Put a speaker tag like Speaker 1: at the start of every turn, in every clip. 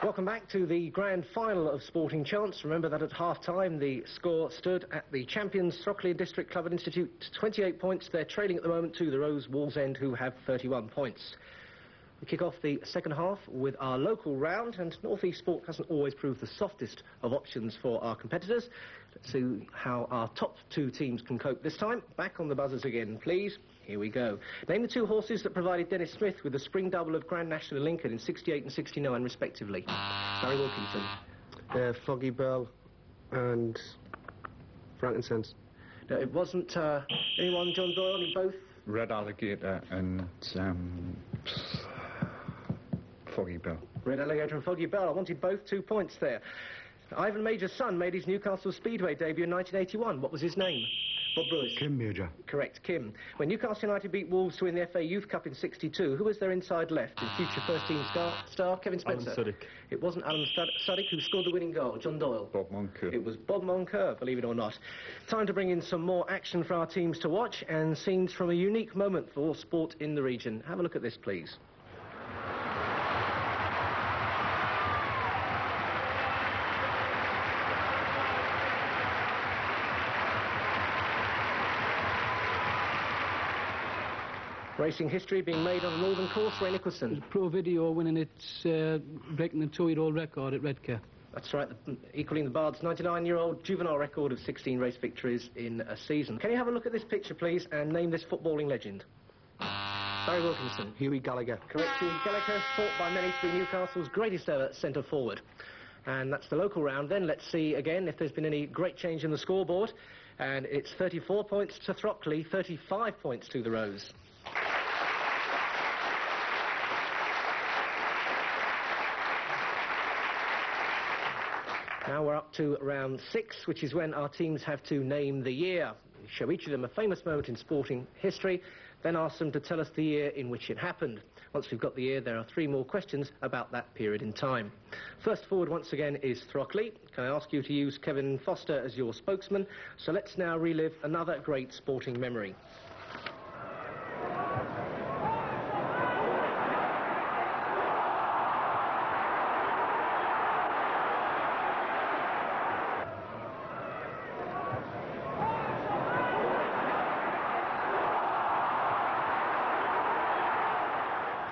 Speaker 1: Welcome back to the grand final of Sporting Chance. Remember that at half-time the score stood at the champions Throckley District Club and Institute 28 points. They're trailing at the moment to the Rose Wallsend, who have 31 points. We kick off the second half with our local round, and North East Sport hasn't always proved the softest of options for our competitors. Let's see how our top two teams can cope this time. Back on the buzzers again, please. Here we go. Name the two horses that provided Dennis Smith with the spring double of Grand National in Lincoln in 68 and 69 respectively. Barry Wilkinson.
Speaker 2: Foggy Bell and Frankincense.
Speaker 1: No, it wasn't anyone, John Doyle, you both?
Speaker 3: Red Alligator and Foggy Bell.
Speaker 1: Red Alligator and Foggy Bell. I wanted both 2 points there. Ivan Major's son made his Newcastle Speedway debut in 1981. What was his name? Bob Brewis.
Speaker 2: Kim Major.
Speaker 1: Correct, Kim. When Newcastle United beat Wolves to win the FA Youth Cup in 62, who was their inside left? In future first-team star Kevin Spencer.
Speaker 3: Alan Suddick.
Speaker 1: It wasn't Alan Suddick who scored the winning goal. John Doyle.
Speaker 3: Bob Moncur.
Speaker 1: It was Bob Moncur, believe it or not. Time to bring in some more action for our teams to watch and scenes from a unique moment for sport in the region. Have a look at this, please. Racing history being made on the Northern Course, Ray Nicholson.
Speaker 4: Pro Video winning its breaking the 2-year-old record at Redcar.
Speaker 1: That's right, equalling the Bard's 99-year-old juvenile record of 16 race victories in a season. Can you have a look at this picture, please, and name this footballing legend? Barry Wilkinson.
Speaker 2: Hughie Gallagher.
Speaker 1: Correct, Hughie Gallagher, thought by many to be Newcastle's greatest ever centre-forward. And that's the local round. Then let's see again if there's been any great change in the scoreboard. And it's 34 points to Throckley, 35 points to the Rose. Now we're up to round 6, which is when our teams have to name the year. We show each of them a famous moment in sporting history, then ask them to tell us the year in which it happened. Once we've got the year, there are 3 more questions about that period in time. First forward once again is Throckley. Can I ask you to use Kevin Foster as your spokesman? So let's now relive another great sporting memory.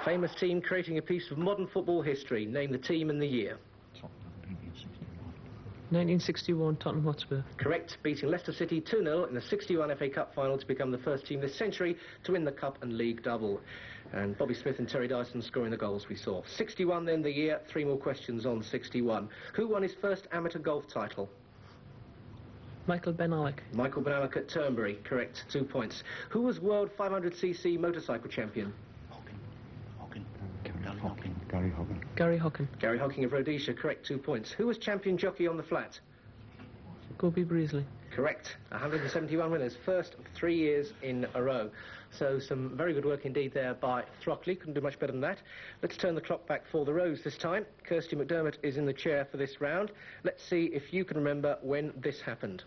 Speaker 1: Famous team creating a piece of modern football history. Name the team and the year.
Speaker 4: 1961, Tottenham Hotspur.
Speaker 1: Correct, beating Leicester City 2-0 in the 61 FA Cup final to become the first team this century to win the Cup and League double. And Bobby Smith and Terry Dyson scoring the goals we saw. 61 then the year, 3 more questions on 61. Who won his first amateur golf title?
Speaker 4: Michael Ben Alec.
Speaker 1: Michael Ben Alec at Turnberry, correct, 2 points. Who was World 500cc motorcycle champion?
Speaker 3: Gary Hockin.
Speaker 4: Gary Hockin.
Speaker 1: Gary Hockin of Rhodesia, correct, 2 points. Who was champion jockey on the flat?
Speaker 4: Gobi Breesley.
Speaker 1: Correct, 171 winners, first of 3 years in a row. So some very good work indeed there by Throckley, couldn't do much better than that. Let's turn the clock back for the Rose this time. Kirsty McDermott is in the chair for this round. Let's see if you can remember when this happened.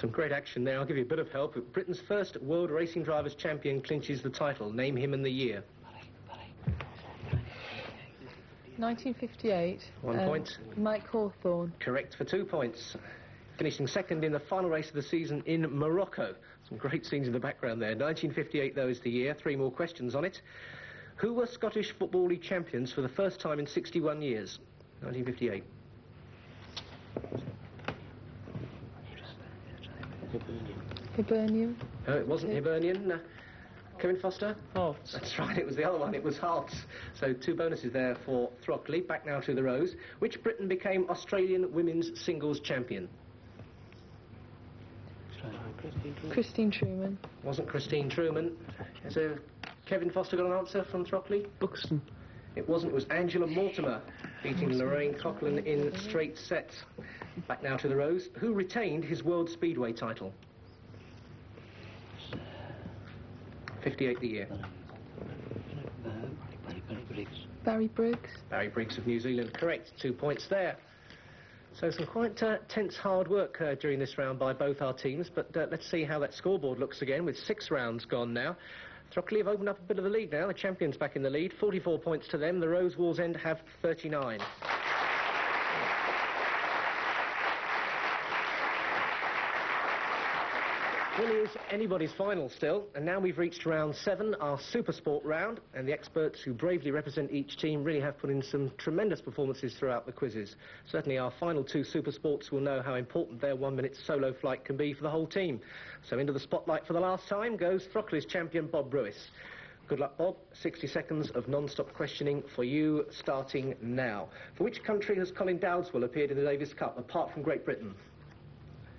Speaker 1: Some great action there. I'll give you a bit of help. Britain's first World Racing Drivers' Champion clinches the title. Name him and the year.
Speaker 5: 1958.
Speaker 1: 1 point.
Speaker 5: Mike Hawthorne.
Speaker 1: Correct for 2 points. Finishing second in the final race of the season in Morocco. Some great scenes in the background there. 1958, though, is the year. 3 more questions on it. Who were Scottish Football League champions for the first time in 61 years? 1958.
Speaker 5: Hibernian.
Speaker 1: No, it wasn't Hibernian. Kevin Foster?
Speaker 4: Hearts.
Speaker 1: That's right, it was the other one, it was Hearts. So 2 bonuses there for Throckley. Back now to the Rose. Which Briton became Australian women's singles champion?
Speaker 5: Christine Truman.
Speaker 1: Wasn't Christine Truman. So Kevin Foster got an answer from Throckley?
Speaker 4: Buxton.
Speaker 1: It wasn't, it was Angela Mortimer beating Lorraine Coughlin in straight sets. Back now to the Rose. Who retained his World Speedway title? 58 the year.
Speaker 5: Barry Briggs.
Speaker 1: Barry Briggs of New Zealand, correct. 2 points there. So some quite tense hard work during this round by both our teams, but let's see how that scoreboard looks again with 6 rounds gone now. Throckley have opened up a bit of the lead now. The champions back in the lead, 44 points to them. The Rose Wallsend have 39. Really is anybody's final still, and now we've reached round 7, our Super Sport round, and the experts who bravely represent each team really have put in some tremendous performances throughout the quizzes. Certainly our final 2 Super Sports will know how important their 1-minute solo flight can be for the whole team. So into the spotlight for the last time goes Throckley's champion Bob Brewis. Good luck, Bob. 60 seconds of non-stop questioning for you, starting now. For which country has Colin Dowdeswell appeared in the Davis Cup, apart from Great Britain?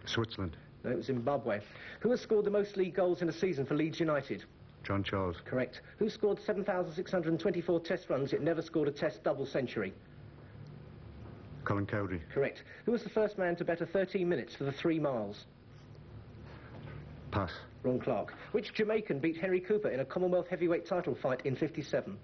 Speaker 3: Switzerland.
Speaker 1: No, it was Zimbabwe. Who has scored the most league goals in a season for Leeds United?
Speaker 3: John Charles.
Speaker 1: Correct. Who scored 7,624 test runs yet never scored a test double century?
Speaker 3: Colin Cowdrey.
Speaker 1: Correct. Who was the first man to better 13 minutes for the 3 miles?
Speaker 3: Pass.
Speaker 1: Ron Clark. Which Jamaican beat Henry Cooper in a Commonwealth heavyweight title fight in '57?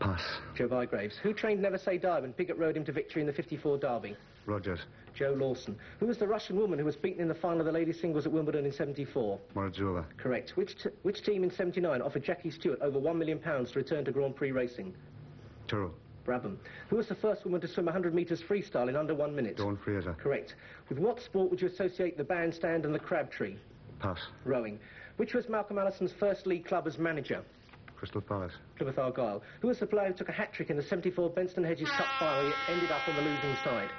Speaker 3: Pass.
Speaker 1: Joe Bygraves. Who trained Never Say Die when Piggott rode him to victory in the '54 Derby?
Speaker 3: Rogers.
Speaker 1: Joe Lawson. Who was the Russian woman who was beaten in the final of the ladies' singles at Wimbledon in '74?
Speaker 3: Morozova.
Speaker 1: Correct. Which team in '79 offered Jackie Stewart over £1 million to return to Grand Prix racing?
Speaker 3: Tyrrell.
Speaker 1: Brabham. Who was the first woman to swim 100 metres freestyle in under 1 minute?
Speaker 3: Dawn Fraser.
Speaker 1: Correct. With what sport would you associate the bandstand and the crabtree?
Speaker 3: Pass.
Speaker 1: Rowing. Which was Malcolm Allison's first league club as manager?
Speaker 3: Crystal Palace.
Speaker 1: Plymouth Argyle. Who was the player who took a hat-trick in the '74 Benston Hedges Cup final yet ended up on the losing side?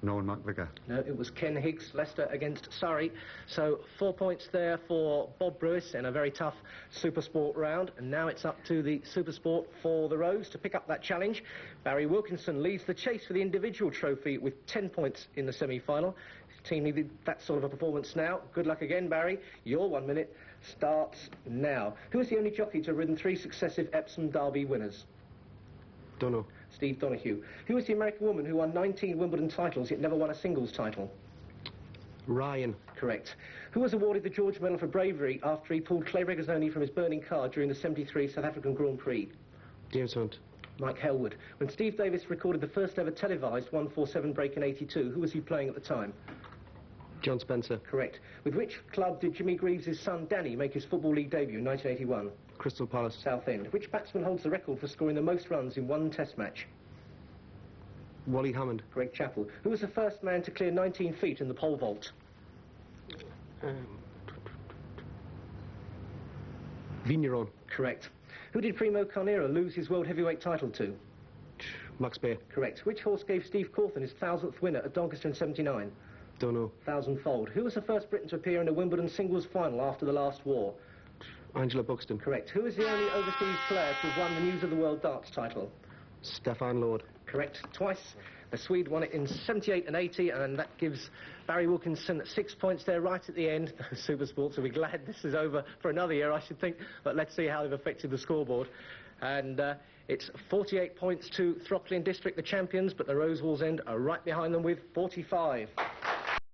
Speaker 3: Nolan McVicker.
Speaker 1: No, it was Ken Higgs, Leicester against Surrey. So 4 points there for Bob Brewis in a very tough Super Sport round. And now it's up to the Super Sport for the Rose to pick up that challenge. Barry Wilkinson leads the chase for the individual trophy with 10 points in the semi-final. His team needed that sort of a performance now. Good luck again, Barry. Your 1 minute starts now. Who is the only jockey to have ridden 3 successive Epsom Derby winners?
Speaker 2: Don't know.
Speaker 1: Steve Donoghue. Who is the American woman who won 19 Wimbledon titles yet never won a singles title?
Speaker 2: Ryan.
Speaker 1: Correct. Who was awarded the George Medal for bravery after he pulled Clay Regazzoni from his burning car during the '73 South African Grand Prix?
Speaker 2: James Hunt.
Speaker 1: Mike Hellwood. When Steve Davis recorded the first ever televised 147 break in '82, who was he playing at the time?
Speaker 2: John Spencer.
Speaker 1: Correct. With which club did Jimmy Greaves' son Danny make his Football League debut in 1981?
Speaker 2: Crystal Palace.
Speaker 1: Southend. Which batsman holds the record for scoring the most runs in one test match?
Speaker 2: Wally Hammond.
Speaker 1: Greg Chappell. Who was the first man to clear 19 feet in the pole vault?
Speaker 2: Vigneron.
Speaker 1: Correct. Who did Primo Carnera lose his world heavyweight title to?
Speaker 2: Max Baer.
Speaker 1: Correct. Which horse gave Steve Cawthon his 1,000th winner at Doncaster in '79?
Speaker 2: Don't know.
Speaker 1: 1,000-fold. Who was the first Briton to appear in a Wimbledon singles final after the last war?
Speaker 2: Angela Buxton.
Speaker 1: Correct. Who is the only overseas player to have won the News of the World darts title?
Speaker 2: Stefan Lord.
Speaker 1: Correct. Twice. The Swede won it in '78 and '80, and that gives Barry Wilkinson 6 points there right at the end. Super Sports will be glad this is over for another year, I should think, but let's see how they've affected the scoreboard. And it's 48 points to Throckley and District, the champions, but the Rose Wallsend are right behind them with 45.